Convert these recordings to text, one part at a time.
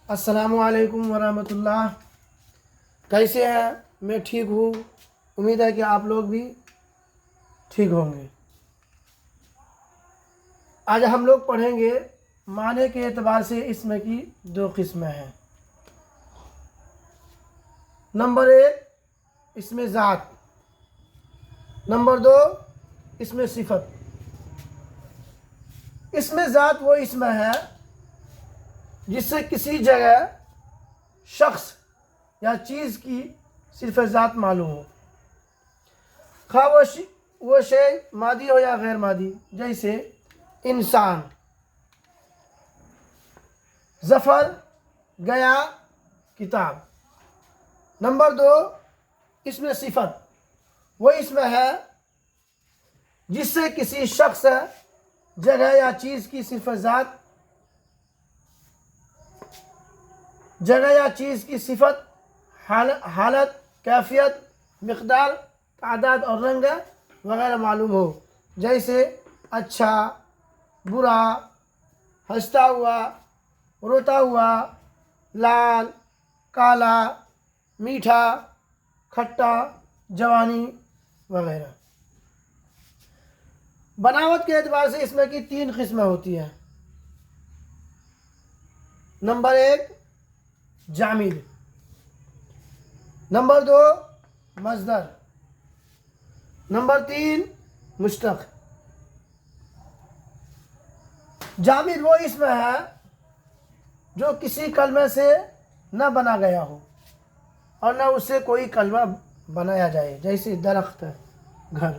السلام علیکم ورحمۃ اللہ. کیسے ہیں؟ میں ٹھیک ہوں. امید ہے کہ آپ لوگ بھی ٹھیک ہوں گے. آج ہم لوگ پڑھیں گے معنی کے اعتبار سے اسم کی دو قسمیں ہیں. نمبر 1 اسم ذات، نمبر 2 اسم صفت. اسم ذات وہ اسم ہے جس سے کسی جگہ، شخص یا چیز کی صرف ذات معلوم ہو، خواہ وہ شے مادی ہو یا غیر مادی. جیسے انسان، ظفر، گیا، کتاب. نمبر 2 اسم صفت وہ اسم ہے جس سے کسی شخص، جگہ یا چیز کی صرف ذات، جگہ یا چیز کی صفت، حالت، کیفیت، مقدار، تعداد اور رنگ وغیرہ معلوم ہو. جیسے اچھا، برا، ہنستا ہوا، روتا ہوا، لال، کالا، میٹھا، کھٹا، جوانی وغیرہ. بناوٹ کے اعتبار سے اس میں کی 3 قسمیں ہوتی ہیں. نمبر 1 جامد، نمبر 2 مصدر، نمبر 3 مشتق. جامد وہ اسم ہے جو کسی کلمے سے نہ بنا گیا ہو اور نہ اس سے کوئی کلمہ بنایا جائے. جیسے درخت، گھر.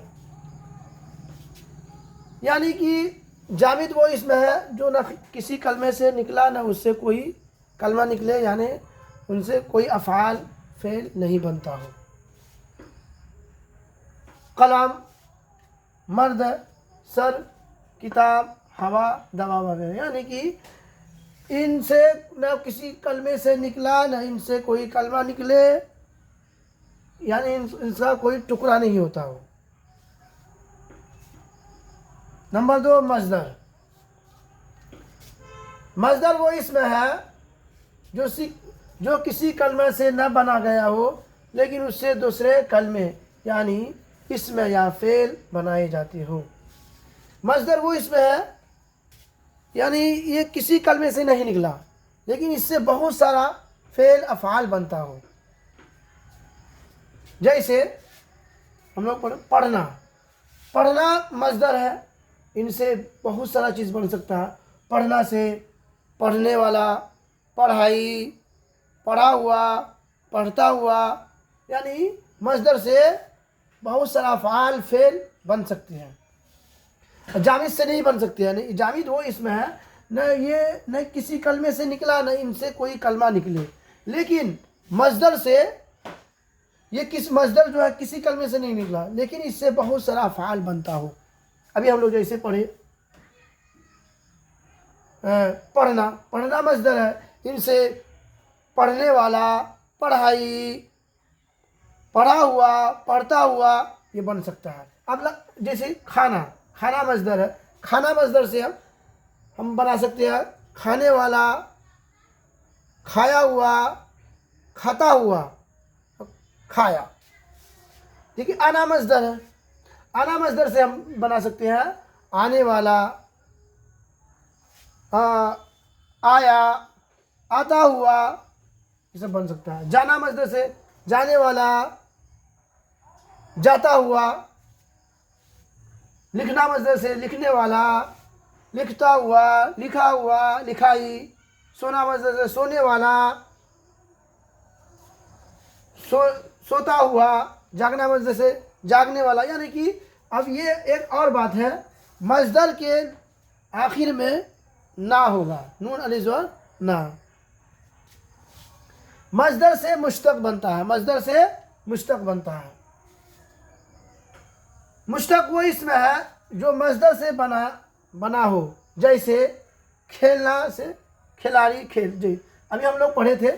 یعنی کہ جامد وہ اسم ہے جو نہ کسی کلمے سے نکلا نہ اس سے کوئی کلمہ نکلے، یعنی ان سے کوئی افعال، فعل نہیں بنتا ہو. قلم، مرد، سر، کتاب، ہوا، دوا وغیرہ. یعنی کہ ان سے نہ کسی کلمے سے نکلا نہ ان سے کوئی کلمہ نکلے، یعنی ان کا کوئی ٹکڑا نہیں ہوتا ہو. نمبر 2 مصدر. مصدر وہ اسم ہے جو کسی کلمے سے نہ بنا گیا ہو لیکن اس سے دوسرے کلمے یعنی اسم یا فعل بنائے جاتے ہو. مصدر وہ اسم ہے یعنی یہ کسی کلمے سے نہیں نکلا لیکن اس سے بہت سارا فعل، افعال بنتا ہو. جیسے ہم لوگ پڑھنا. پڑھنا مصدر ہے، ان سے بہت سارا چیز بن سکتا ہے. پڑھنا سے پڑھنے والا، پڑھائی، پڑھا ہوا، پڑھتا ہوا. یعنی مصدر سے بہت سارا افعال، فعل بن سکتے ہیں. جامد سے نہیں بن سکتے ہیں. جامد وہ اسم ہے نہ کسی کلمے سے نکلا نہ ان سے کوئی کلمہ نکلے، لیکن مصدر سے مصدر جو ہے کسی کلمے سے نہیں نکلا لیکن اس سے بہت سارا افعال بنتا ہو. ابھی ہم لوگ جیسے پڑھے پڑھنا مصدر ہے. ان سے پڑھنے والا، پڑھائی، پڑھا ہوا، پڑھتا ہوا یہ بن سکتا ہے. اب جیسے کھانا مصدر ہے. کھانا مصدر سے ہم بنا سکتے ہیں کھانے والا، کھایا ہوا، کھاتا ہوا، کھایا. دیکھیے آنا مصدر ہے. آنا مصدر سے ہم بنا سکتے ہیں آنے والا، آیا، آتا ہوا، یہ سب بن سکتا ہے. جانا مصدر سے جانے والا، جاتا ہوا. لکھنا مصدر سے لکھنے والا، لکھتا ہوا، لکھا ہوا، لکھائی. سونا مصدر سے سونے والا، سوتا ہوا. جاگنا مصدر سے جاگنے والا. یعنی کہ اب یہ ایک اور بات ہے، مصدر کے آخر میں نہ ہوگا، نون الف نہ. مصدر سے مشتق بنتا ہے. مصدر سے مشتق بنتا ہے. مشتق وہ اسم ہے جو مصدر سے بنا ہو. جیسے کھیلنا سے کھلاڑی، کھیل. جی ابھی ہم لوگ پڑھے تھے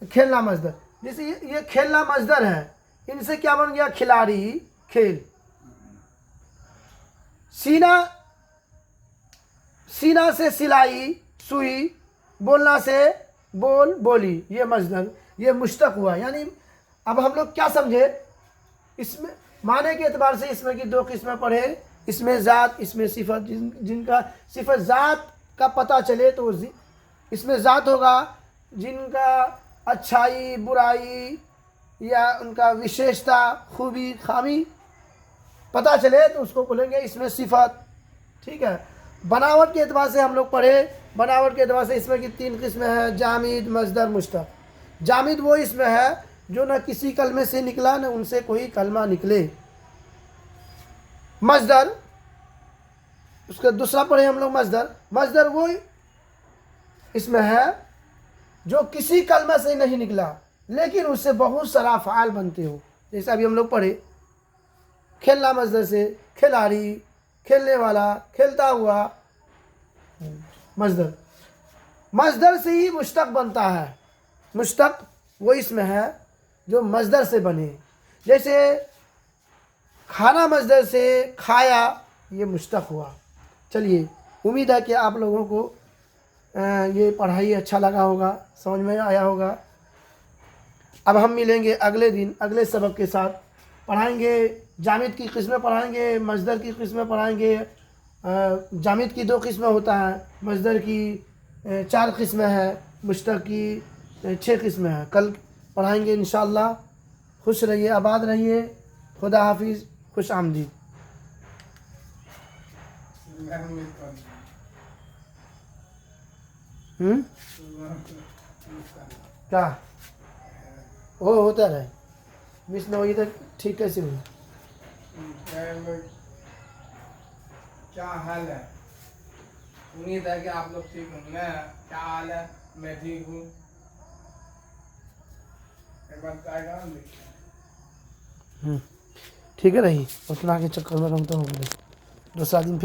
کھیلنا مصدر. جیسے یہ کھیلنا مصدر ہے، ان سے کیا بن گیا؟ کھلاڑی، کھیل. سینا سے سلائی، سوئی. بولنا سے بول بولی، یہ مصدر، یہ مشتق ہوا. یعنی اب ہم لوگ کیا سمجھے اس میں معنی کے اعتبار سے اس میں کی دو قسمیں پڑھے، اس میں ذات، اس میں صفت. جن کا صفت ذات کا پتہ چلے تو اس میں ذات ہوگا. جن کا اچھائی برائی یا ان کا وشیشتا خوبی خامی پتہ چلے تو اس کو بولیں گے اس میں صفت. ٹھیک ہے. بناوٹ کے اعتبار سے ہم لوگ پڑھے. بناوٹ کے اعتبار سے اس میں کی تین قسمیں ہیں: جامد، مصدر، مشتق. جامد وہ اس میں ہے جو نہ کسی کلمے سے نکلا نہ ان سے کوئی کلمہ نکلے. مصدر اس کا دوسرا پڑھے ہم لوگ مصدر. مصدر وہ اس میں ہے جو کسی کلمہ سے نہیں نکلا لیکن اس سے بہت سارا افعال بنتے ہو. جیسے ابھی ہم لوگ پڑھے کھیلنا مصدر سے، کھلاڑی، کھیلنے والا، کھیلتا ہوا. مصدر مصدر سے ہی مشتق بنتا ہے. مشتق وہ اس میں ہے جو مصدر سے بنے. جیسے کھانا مصدر سے کھایا، یہ مشتق ہوا. چلیے، امید ہے کہ آپ لوگوں کو یہ پڑھائی اچھا لگا ہوگا، سمجھ میں آیا ہوگا. اب ہم ملیں گے اگلے دن اگلے سبق کے ساتھ. پڑھائیں گے جامد کی قسمیں، پڑھائیں گے مصدر کی قسمیں پڑھائیں گے. جامد کی 2 قسمیں ہوتا ہے، مصدر کی 4 قسمیں ہیں، مشتق کی 6 قسمیں ہیں. کل پڑھائیں گے انشاءاللہ. خوش رہیے، آباد رہیے. خدا حافظ، خوش آمدید. کیا وہ ہوتا رہے مس نہ ہوئی تو ٹھیک کیسے ہوئی؟ کیا حال ہے؟ امید ہے کہ آپ لوگ ٹھیک ہوں. میں کیا حال ہے؟ میں ٹھیک ہوں. ایک بات آئے گا ٹھیک ہے رہی اتنا کے چکر میں رہتا ہوں دوسرا دن.